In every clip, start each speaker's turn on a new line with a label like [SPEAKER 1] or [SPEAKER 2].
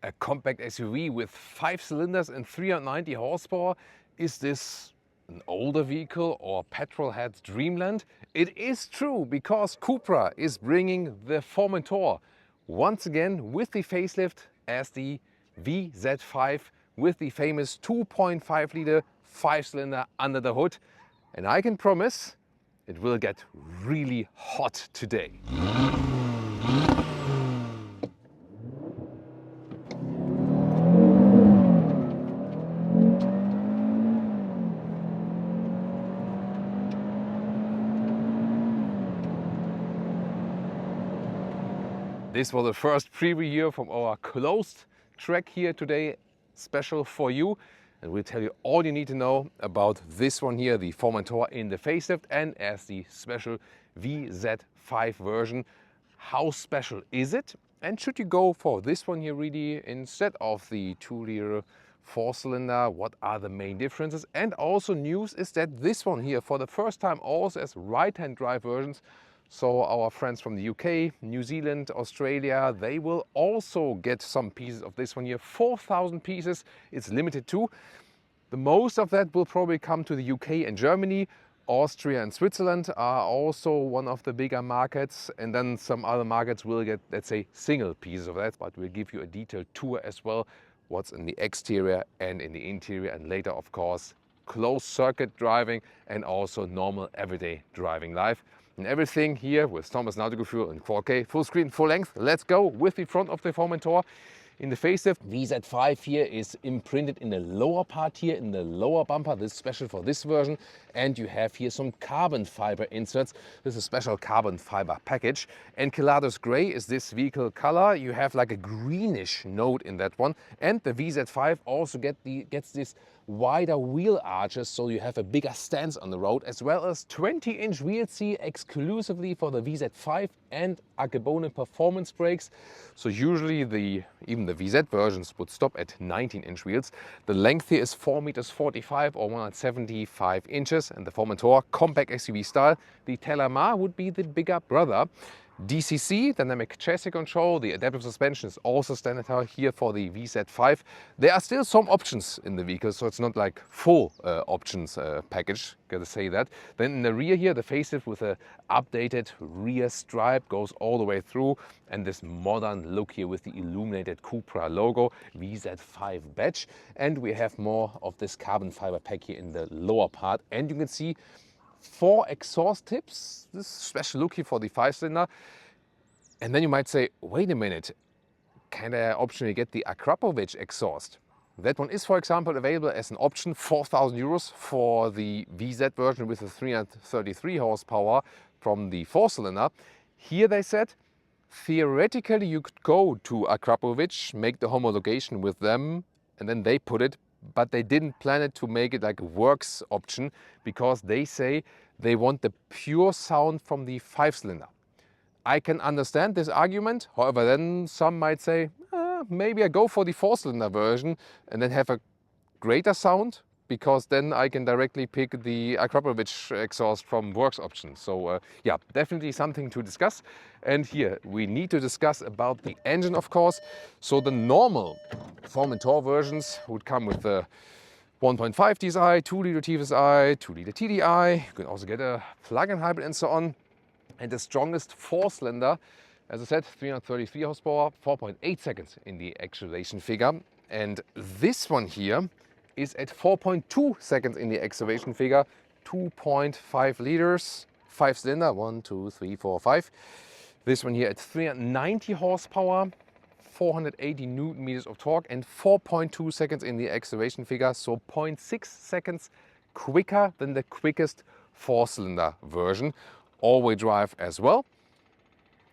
[SPEAKER 1] A compact SUV with 5 cylinders and 390 horsepower. Is this an older vehicle or petrolhead's dreamland? It is true, because Cupra is bringing the Formentor once again with the facelift as the VZ5 with the famous 2.5 liter 5-cylinder under the hood. And I can promise it will get really hot today. This was the first preview here from our closed track here today, special for you. And we'll tell you all you need to know about this one here, the Formentor in the facelift and as the special VZ5 version. How special is it? And should you go for this one here really instead of the 2-liter 4-cylinder? What are the main differences? And also news is that this one here for the first time also as right-hand drive versions. So our friends from the UK, New Zealand, Australia, they will also get some pieces of this one here. 4,000 pieces it's limited to. The most of that will probably come to the UK and Germany. Austria and Switzerland are also one of the bigger markets. And then some other markets will get, let's say, single pieces of that. But we'll give you a detailed tour as well. What's in the exterior and in the interior. And later, of course, closed circuit driving and also normal everyday driving life. And everything here with Thomas Nautical Fuel in 4K, full screen, full length. Let's go with the front of the Formentor. In the facelift, VZ5 here is imprinted in the lower part here, in the lower bumper. This is special for this version. And you have here some carbon fiber inserts. This is a special carbon fiber package. Enceladus gray is this vehicle color. You have like a greenish note in that one. And the VZ5 also gets this wider wheel arches, so you have a bigger stance on the road, as well as 20-inch wheels here exclusively for the VZ5 and Akrapovič performance brakes. So usually even the VZ versions would stop at 19-inch wheels. The length here is 4.45 meters or 175 inches, and the Formentor compact SUV style. The Telema would be the bigger brother. DCC, dynamic chassis control, the adaptive suspension is also standard here for the VZ5. There are still some options in the vehicle, so it's not like full options package, gotta say that. Then in the rear here, the facelift with a updated rear stripe goes all the way through, and this modern look here with the illuminated Cupra logo, VZ5 badge. And we have more of this carbon fiber pack here in the lower part, and you can see 4 exhaust tips, this special look here for the 5-cylinder. And then you might say, wait a minute, can I optionally get the Akrapovič exhaust? That one is, for example, available as an option, 4,000 euros for the VZ version with the 333 horsepower from the 4-cylinder. Here they said, theoretically you could go to Akrapovič, make the homologation with them, and then they put it, but they didn't plan it to make it like a works option, because they say they want the pure sound from the 5-cylinder. I can understand this argument. However, then some might say, maybe I go for the 4-cylinder version and then have a greater sound, because then I can directly pick the Akrapovič exhaust from works option. So yeah, definitely something to discuss. And here we need to discuss about the engine, of course. So the normal Formentor versions would come with the 1.5 TSI, 2-liter TSI, 2-liter TDI. You can also get a plug-in hybrid and so on. And the strongest 4-cylinder, as I said, 333 horsepower, 4.8 seconds in the acceleration figure. And this one here is at 4.2 seconds in the acceleration figure, 2.5 liters, 5-cylinder, 1, 2, 3, 4, 5. This one here at 390 horsepower, 480 Newton meters of torque, and 4.2 seconds in the acceleration figure, so 0.6 seconds quicker than the quickest 4-cylinder version. All-wheel drive as well,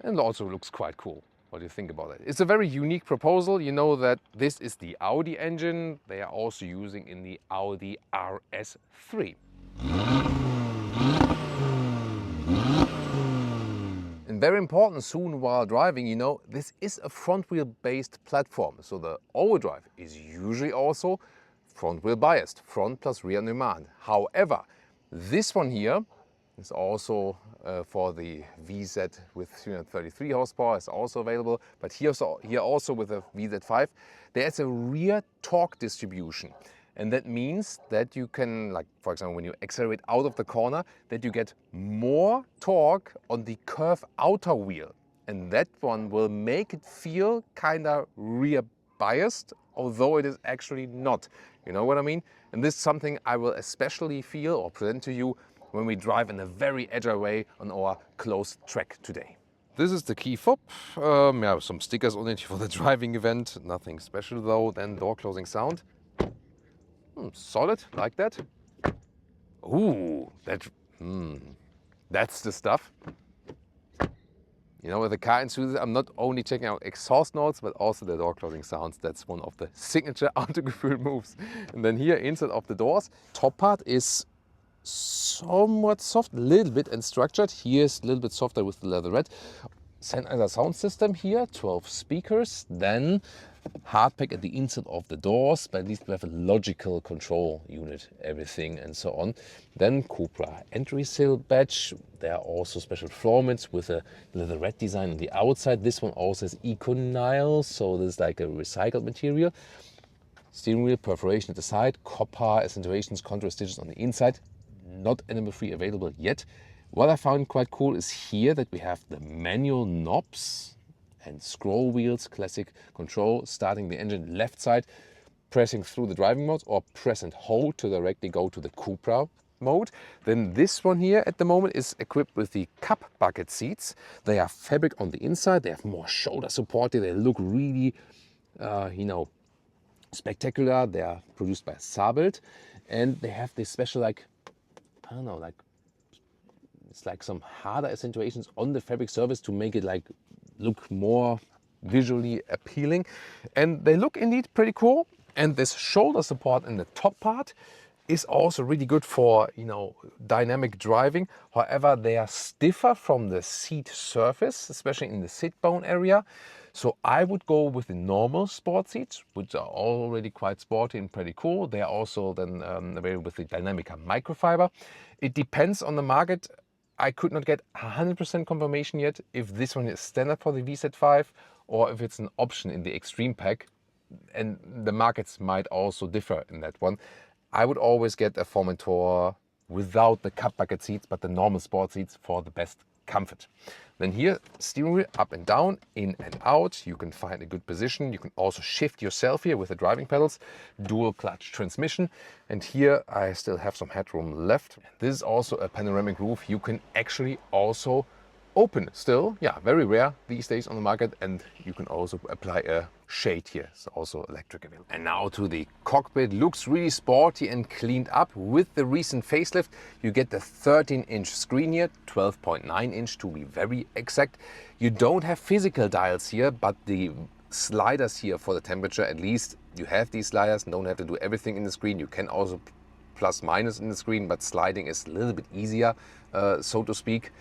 [SPEAKER 1] and also looks quite cool. What do you think about it? It's a very unique proposal. You know that this is the Audi engine they are also using in the Audi RS3. And very important soon while driving, you know, this is a front wheel based platform. So the all-wheel drive is usually also front wheel biased, front plus rear on demand. However, this one here It's also for the VZ with 333 horsepower is also available. But here also with the VZ5, there's a rear torque distribution. And that means that you can, like for example, when you accelerate out of the corner, that you get more torque on the curve outer wheel. And that one will make it feel kind of rear biased, although it is actually not. You know what I mean? And this is something I will especially feel or present to you when we drive in a very agile way on our closed track today. This is the key fob. Yeah, some stickers on it for the driving event. Nothing special though. Then door closing sound. Solid, like that. Ooh, that's the stuff. You know, with the car enthusiast, I'm not only checking out exhaust notes, but also the door closing sounds. That's one of the signature Autogefühl moves. And then here, inside of the doors, top part is somewhat soft, a little bit and structured. Here's a little bit softer with the leatherette. Sennheiser sound system here, 12 speakers. Then hard pack at the inside of the doors, but at least we have a logical control unit, everything and so on. Then Cupra entry sill badge. There are also special floor mats with a leatherette design on the outside. This one also has Econile, so this is like a recycled material. Steering wheel perforation at the side, copper accentuations, contrast stitches on the inside. Not animal free available yet. What I found quite cool is here that we have the manual knobs and scroll wheels, classic control, starting the engine left side, pressing through the driving modes, or press and hold to directly go to the Cupra mode. Then this one here at the moment is equipped with the cup bucket seats. They are fabric on the inside, they have more shoulder support, they look really, you know, spectacular. They are produced by Sabelt, and they have this special, like, I don't know, like, it's like some harder accentuations on the fabric surface to make it like look more visually appealing. And they look indeed pretty cool. And this shoulder support in the top part is also really good for, you know, dynamic driving. However, they are stiffer from the seat surface, especially in the sit bone area. So I would go with the normal sport seats, which are already quite sporty and pretty cool. They are also then available with the Dynamica microfiber. It depends on the market. I could not get 100% confirmation yet if this one is standard for the VZ5 or if it's an option in the Extreme Pack. And the markets might also differ in that one. I would always get a Formentor without the cup bucket seats, but the normal sport seats for the best comfort. Then here, steering wheel up and down, in and out. You can find a good position. You can also shift yourself here with the driving pedals. Dual clutch transmission. And here I still have some headroom left. This is also a panoramic roof. You can actually also open still. Yeah, very rare these days on the market. And you can also apply a shade here. It's also electric available. And now to the cockpit. Looks really sporty and cleaned up. With the recent facelift, you get the 13-inch screen here, 12.9-inch to be very exact. You don't have physical dials here, but the sliders here for the temperature, at least you have these sliders and don't have to do everything in the screen. You can also plus minus in the screen, but sliding is a little bit easier, so to speak.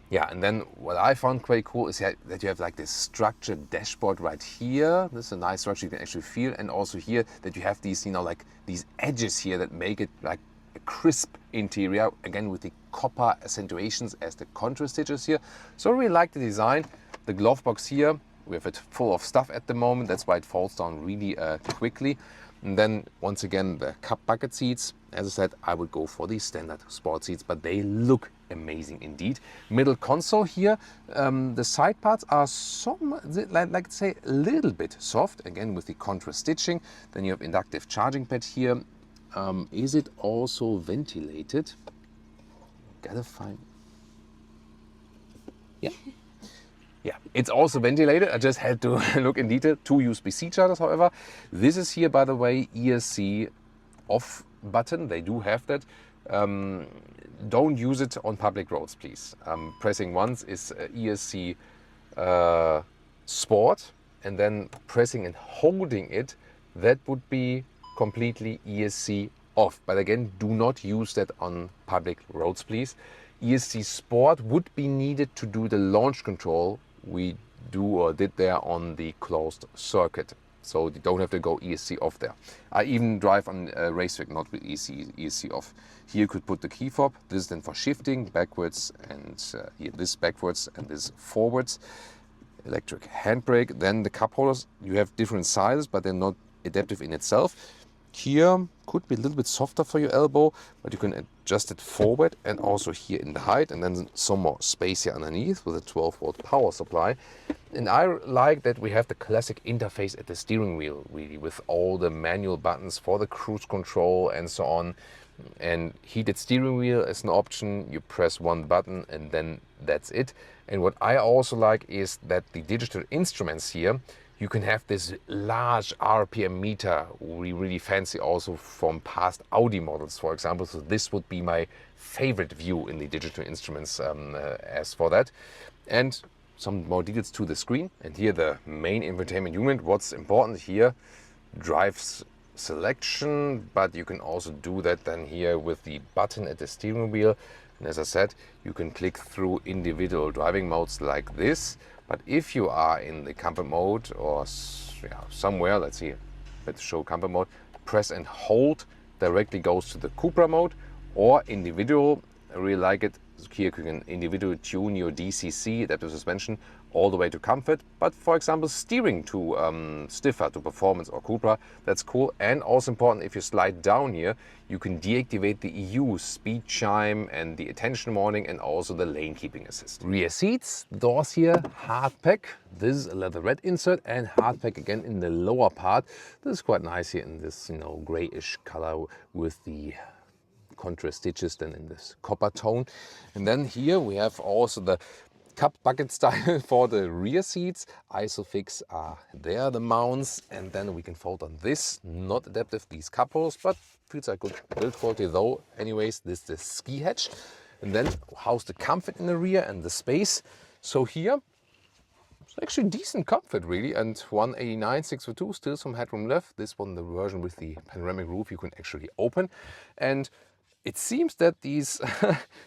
[SPEAKER 1] Yeah, and then what I found quite cool is that you have like this structured dashboard right here. This is a nice structure you can actually feel. And also here that you have these, you know, like these edges here that make it like a crisp interior. Again, with the copper accentuations as the contrast stitches here. So I really like the design. The glove box here, we have it full of stuff at the moment. That's why it falls down really quickly. And then once again, the cup bucket seats. As I said, I would go for the standard sport seats, but they look amazing indeed. Middle console here, the side parts are some, like say, a little bit soft, again with the contrast stitching. Then you have inductive charging pad here. Is it also ventilated? Gotta find. Yeah. Yeah, it's also ventilated. I just had to look in detail. 2 USB-C chargers, however. This is here, by the way, ESC off button. They do have that. Don't use it on public roads, please. Pressing once is ESC Sport, and then pressing and holding it, that would be completely ESC off. But again, do not use that on public roads, please. ESC Sport would be needed to do the launch control we do or did there on the closed circuit. so you don't have to go ESC off there. I even drive on a racetrack not with ESC off. Here you could put the key fob. This is then for shifting backwards, and here this backwards and this forwards. Electric handbrake. Then the cup holders, you have different sizes, but they're not adaptive in itself. Here could be a little bit softer for your elbow, but you can adjust it forward and also here in the height, and then some more space here underneath with a 12-volt power supply. And I like that we have the classic interface at the steering wheel, really, with all the manual buttons for the cruise control and so on. And heated steering wheel is an option. You press one button and then that's it. And what I also like is that the digital instruments here, you can have this large RPM meter, really fancy, also from past Audi models, for example. So this would be my favorite view in the digital instruments as for that. And some more details to the screen. And here the main infotainment unit. What's important here, drives selection, but you can also do that then here with the button at the steering wheel. And as I said, you can click through individual driving modes like this. But if you are in the comfort mode or somewhere, let's see, let's show comfort mode, press and hold directly goes to the Cupra mode, or individual. I really like it. Here you can individually tune your DCC, adaptive suspension, all the way to comfort. But for example, steering to stiffer, to performance or Cupra, that's cool. And also important, if you slide down here, you can deactivate the EU speed chime and the attention warning and also the lane keeping assist. Rear seats, doors here, hard pack. This is a leatherette insert and hard pack again in the lower part. This is quite nice here in this, grayish color with the contrast stitches then in this copper tone. And then here we have also the cup bucket style for the rear seats. Isofix are there, the mounts, and then we can fold on this. Not adaptive, these cup holders, but feels like good build quality though. Anyways, this is the ski hatch. And then how's the comfort in the rear and the space. So here, it's actually decent comfort really, and 189, 6'2", still some headroom left. This one, the version with the panoramic roof, you can actually open. And it seems that these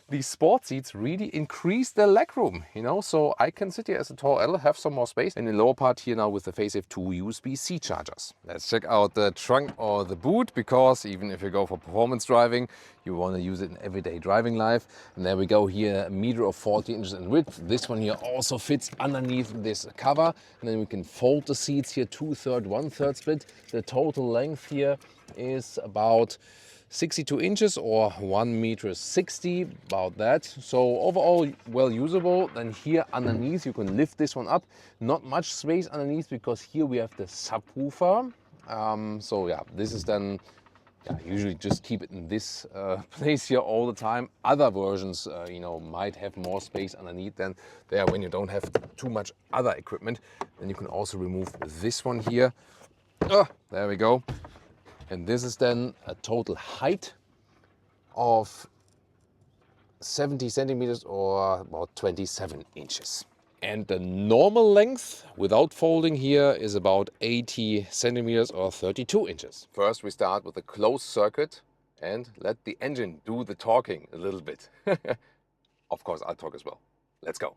[SPEAKER 1] these sport seats really increase the legroom, so I can sit here as a tall adult, have some more space. And in the lower part here now with the Fejslift 2 USB-C chargers. Let's check out the trunk or the boot, because even if you go for performance driving, you want to use it in everyday driving life. And there we go here, a meter of 40 inches in width. This one here also fits underneath this cover. And then we can fold the seats here, 2/3, 1/3 split. The total length here is about 62 inches or 1.60 m, about that. So overall well usable. Then here underneath you can lift this one up. Not much space underneath because here we have the subwoofer. So yeah, this is then, usually just keep it in this place here all the time. Other versions, might have more space underneath than there when you don't have too much other equipment. Then you can also remove this one here. There we go. And this is then a total height of 70 centimeters or about 27 inches. And the normal length without folding here is about 80 centimeters or 32 inches. First we start with a closed circuit and let the engine do the talking a little bit. Of course I'll talk as well. Let's go.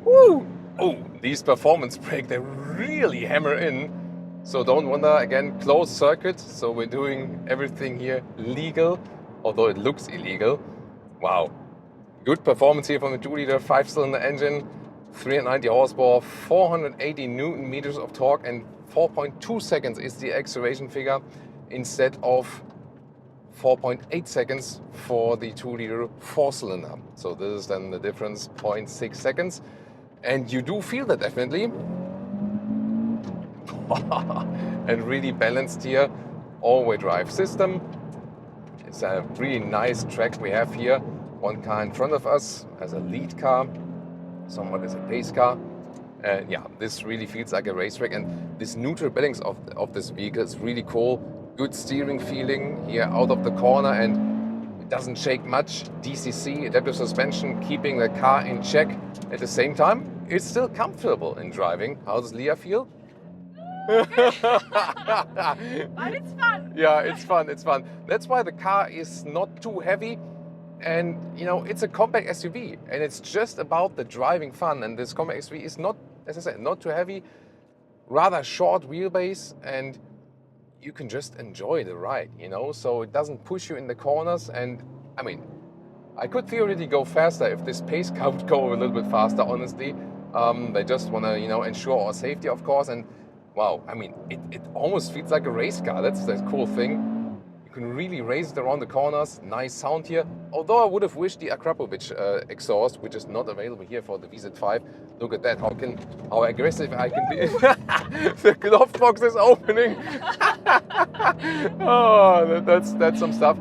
[SPEAKER 1] Woo! Oh, these performance brake, they really hammer in. So don't wonder, again, closed circuit. So we're doing everything here legal, although it looks illegal. Wow. Good performance here from the 2-liter 5-cylinder engine. 390 horsepower, 480 Newton meters of torque, and 4.2 seconds is the acceleration figure instead of 4.8 seconds for the 2-liter 4-cylinder. So this is then the difference, 0.6 seconds. And you do feel that definitely. And really balanced here, all-wheel drive system. It's a really nice track we have here. One car in front of us as a lead car, somewhat as a pace car. And yeah, this really feels like a racetrack. And this neutral balance of this vehicle is really cool. Good steering feeling here out of the corner, and it doesn't shake much. DCC, adaptive suspension, keeping the car in check at the same time. it's still comfortable in driving. How does Leah feel?
[SPEAKER 2] But it's fun.
[SPEAKER 1] Yeah, it's fun, it's fun. That's why the car is not too heavy. And, you know, it's a compact SUV. And it's just about the driving fun. And this compact SUV is not, as I said, not too heavy. Rather short wheelbase. And you can just enjoy the ride, you know. So it doesn't push you in the corners. And, I mean, I could theoretically go faster if this pace car would go a little bit faster, honestly. They just want to, you know, ensure our safety, of course. And wow, I mean, it almost feels like a race car. That's the cool thing. You can really race it around the corners. Nice sound here. Although I would have wished the Akrapovič exhaust, which is not available here for the VZ5. Look at that, how aggressive I can be. The glove box is opening. Oh, that's some stuff.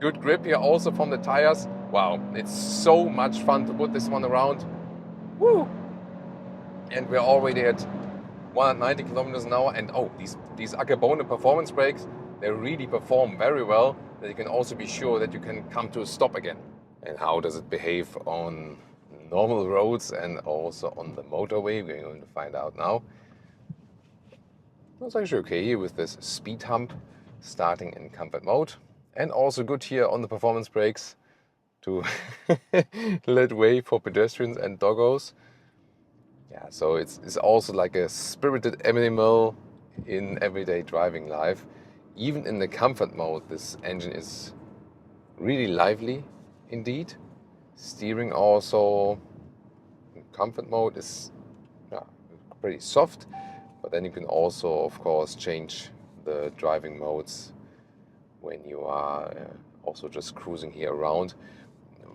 [SPEAKER 1] Good grip here also from the tires. Wow, it's so much fun to put this one around. Woo! And we're already at 190 kilometers an hour. And oh, these Akrapovič performance brakes, they really perform very well. That you can also be sure that you can come to a stop again. And how does it behave on normal roads and also on the motorway? We're going to find out now. It's actually okay here with this speed hump starting in comfort mode. And also good here on the performance brakes to let way for pedestrians and doggos. Yeah, so it's also like a spirited animal in everyday driving life. Even in the comfort mode, this engine is really lively indeed. Steering also in comfort mode is pretty soft, but then you can also, of course, change the driving modes when you are also just cruising here around.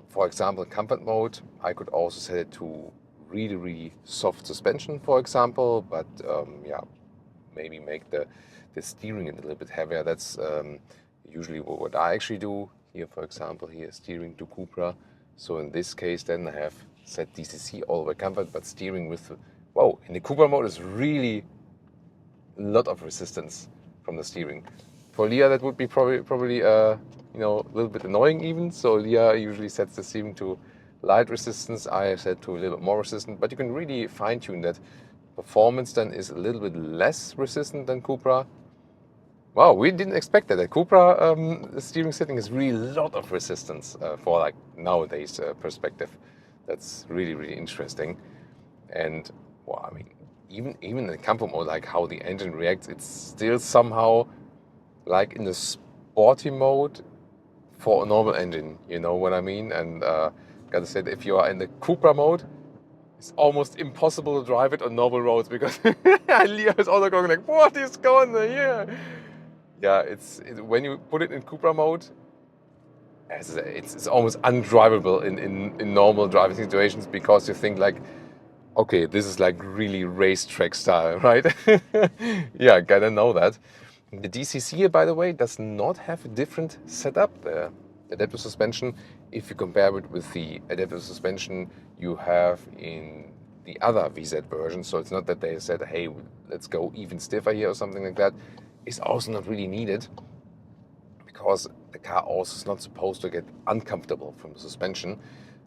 [SPEAKER 1] For example, comfort mode, I could also set it to really soft suspension, for example, but yeah, maybe make the steering a little bit heavier. That's usually what I actually do. Here, for example, here steering to Cupra. So in this case, then I have set DCC all the way comfort, but steering with, wow, in the Cupra mode is really a lot of resistance from the steering. For Leah, that would be probably you know, a little bit annoying even. So Leah usually sets the steering to light resistance. I have set to a little bit more resistant, but you can really fine tune that. Performance then is a little bit less resistant than Cupra. Wow, we didn't expect that. At Cupra, the steering setting is really a lot of resistance for like nowadays perspective. That's really interesting. And well, I mean, even in the comfort mode, like how the engine reacts, it's still somehow like in the sporty mode for a normal engine. You know what I mean? And gotta say, if you are in the Cupra mode, it's almost impossible to drive it on normal roads because Leah is also going like, what is going on here? Yeah, when you put it in Cupra mode, it's almost undrivable in normal driving situations because you think like, okay, this is like really racetrack style, right? Yeah, gotta know that. The DCC here, by the way, does not have a different setup. The adaptive suspension, if you compare it with the adaptive suspension you have in the other VZ version, so it's not that they said, hey, let's go even stiffer here or something like that. It's also not really needed because the car also is not supposed to get uncomfortable from the suspension.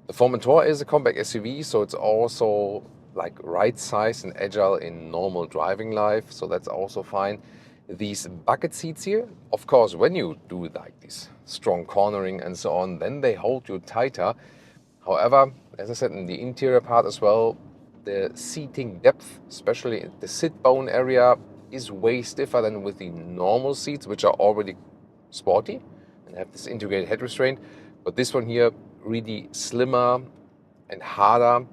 [SPEAKER 1] The Formentor is a compact SUV, so it's also like right size and agile in normal driving life, so that's also fine. These bucket seats here, of course, when you do like this strong cornering and so on, then they hold you tighter. However, as I said, in the interior part as well, the seating depth, especially the sit bone area, is way stiffer than with the normal seats, which are already sporty and have this integrated head restraint. But this one here, really slimmer and harder.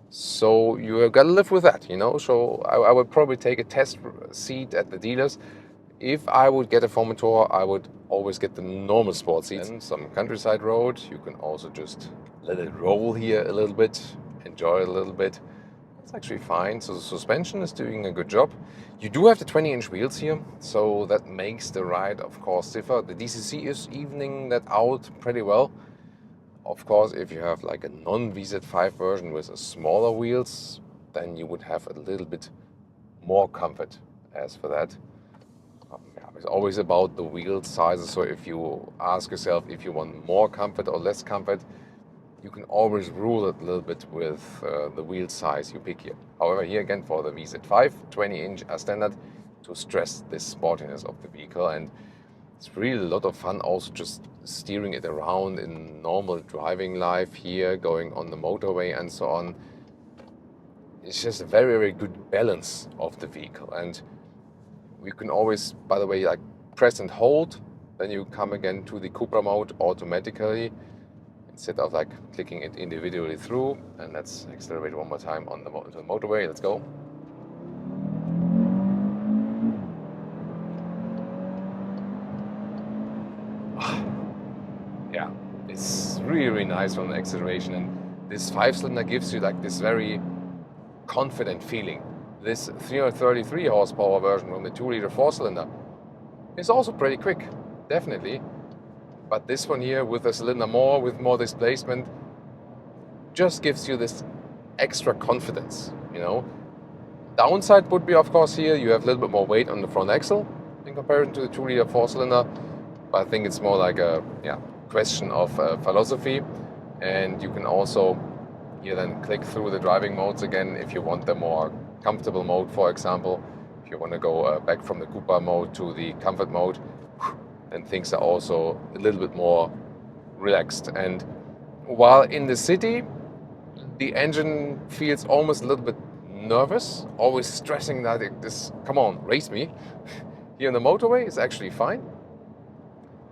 [SPEAKER 1] So you got to live with that, you know. So I would probably take a test seat at the dealers. If I would get a Formentor, I would always get the normal sport seats. And some countryside road, you can also just let it roll here a little bit, enjoy it a little bit. It's actually fine. So the suspension is doing a good job. You do have the 20-inch wheels here, so that makes the ride, of course, stiffer. The DCC is evening that out pretty well. Of course, if you have like a non-VZ5 version with a smaller wheels, then you would have a little bit more comfort as for that. Yeah, it's always about the wheel sizes, so if you ask yourself if you want more comfort or less comfort, you can always rule it a little bit with the wheel size you pick here. However, here again for the VZ5, 20-inch as standard to stress this sportiness of the vehicle, and it's really a lot of fun also just steering it around in normal driving life here, going on the motorway and so on. It's just a very, very good balance of the vehicle, and you can always, by the way, like press and hold, then you come again to the Cupra mode automatically instead of like clicking it individually through. And let's accelerate one more time on the motorway. Let's go. Yeah, it's really, really nice from the acceleration, and this 5-cylinder gives you like this very confident feeling. This 333 horsepower version from the 2-liter 4-cylinder is also pretty quick, definitely. But this one here with a cylinder more, with more displacement, just gives you this extra confidence, you know. Downside would be, of course, here you have a little bit more weight on the front axle in comparison to the 2-liter 4-cylinder. But I think it's more like a question of philosophy. And you can also here then click through the driving modes again if you want the more comfortable mode, for example. If you want to go back from the Cupra mode to the comfort mode, then things are also a little bit more relaxed. And while in the city, the engine feels almost a little bit nervous, always stressing that this, come on, race me. Here on the motorway, it's actually fine.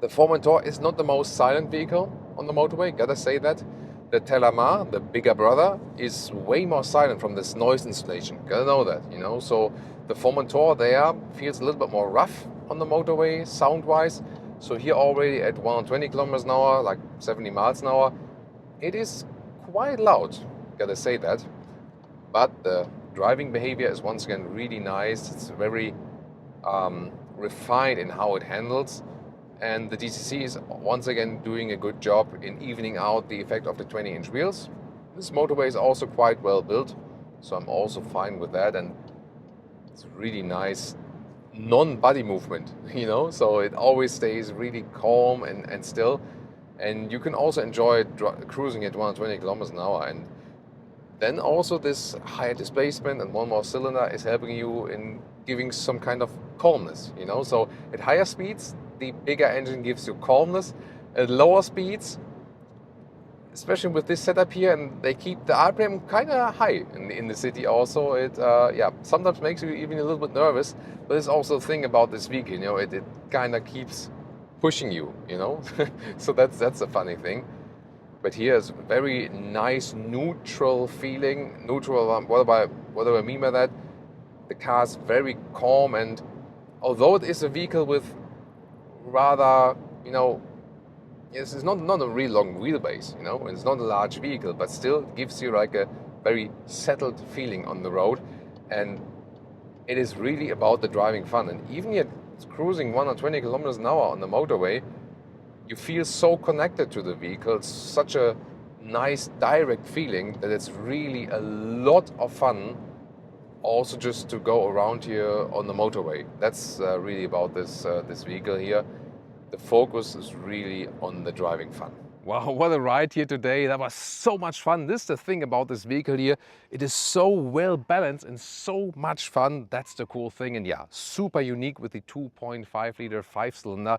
[SPEAKER 1] The Formentor is not the most silent vehicle on the motorway, gotta say that. The Telamar, the bigger brother, is way more silent from this noise insulation. Gotta know that, you know. So the Formentor there feels a little bit more rough on the motorway sound-wise. So here already at 120 kilometers an hour, like 70 miles an hour, it is quite loud, gotta say that. But the driving behavior is once again really nice. It's very refined in how it handles. And the DCC is once again doing a good job in evening out the effect of the 20-inch wheels. This motorway is also quite well built, so I'm also fine with that. And it's really nice non-body movement, you know, so it always stays really calm and still. And you can also enjoy cruising at 120 kilometers an hour. And then also this higher displacement and one more cylinder is helping you in giving some kind of calmness, you know. So at higher speeds, the bigger engine gives you calmness. At lower speeds, especially with this setup here, and they keep the RPM kind of high in the city also, it sometimes makes you even a little bit nervous. But it's also a thing about this vehicle, you know, it kind of keeps pushing you, you know. So that's a funny thing. But here is very nice neutral feeling. Neutral, what do I mean by that? The car is very calm, and although it is a vehicle with rather, you know, it's not a really long wheelbase, you know, it's not a large vehicle, but still gives you like a very settled feeling on the road. And it is really about the driving fun. And even yet cruising 120 kilometers an hour on the motorway, you feel so connected to the vehicle. It's such a nice direct feeling that it's really a lot of fun also just to go around here on the motorway. That's really about this vehicle here. The focus is really on the driving fun. Wow, what a ride here today. That was so much fun. This is the thing about this vehicle here. It is so well balanced and so much fun. That's the cool thing. And yeah, super unique with the 2.5 liter 5-cylinder.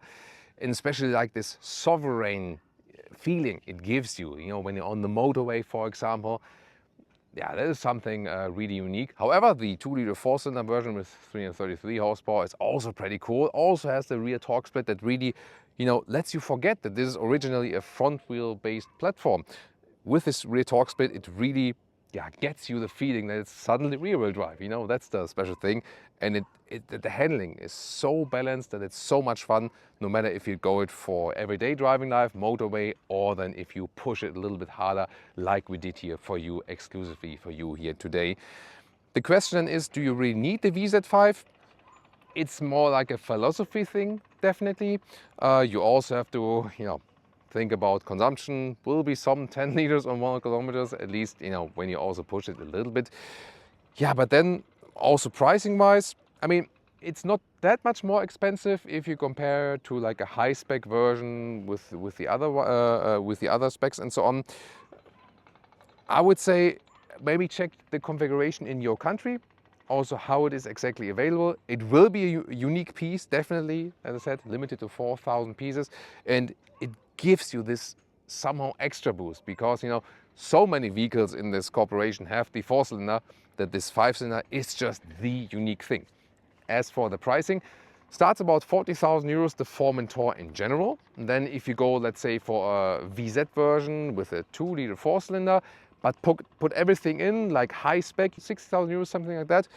[SPEAKER 1] And especially like this sovereign feeling it gives you, you know, when you're on the motorway, for example. Yeah, that is something really unique. However, the 2-liter 4-cylinder version with 333 horsepower is also pretty cool. Also has the rear torque split that really, you know, lets you forget that this is originally a front-wheel based platform. With this rear torque split, it really gets you the feeling that it's suddenly rear-wheel drive. You know, that's the special thing. And the handling is so balanced that it's so much fun, no matter if you go it for everyday driving life, motorway, or then if you push it a little bit harder, like we did here for you, exclusively for you here today. The question is, do you really need the VZ5? It's more like a philosophy thing, definitely. You also have to, you know, think about consumption. Will be some 10 liters on 100 kilometers, at least, you know, when you also push it a little bit. Yeah, but then also pricing wise, I mean, it's not that much more expensive if you compare to like a high spec version with the other specs and so on. I would say maybe check the configuration in your country, also how it is exactly available. It will be a unique piece, definitely, as I said, limited to 4,000 pieces, and it gives you this somehow extra boost because, you know, so many vehicles in this corporation have the 4-cylinder that this 5-cylinder is just the unique thing. As for the pricing, starts about 40,000 euros, the Formentor in general. And then if you go, let's say, for a VZ version with a 2-liter 4-cylinder, but put everything in, like high spec, 60,000 euros, something like that.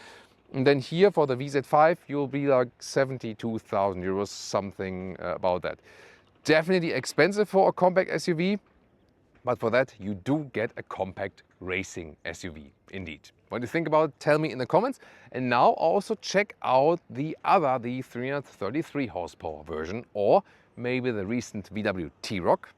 [SPEAKER 1] And then here for the VZ5, you'll be like 72,000 euros, something about that. Definitely expensive for a compact SUV, but for that you do get a compact racing SUV, indeed. What do you think about it? Tell me in the comments. And now also check out the 333 horsepower version, or maybe the recent VW T-Roc.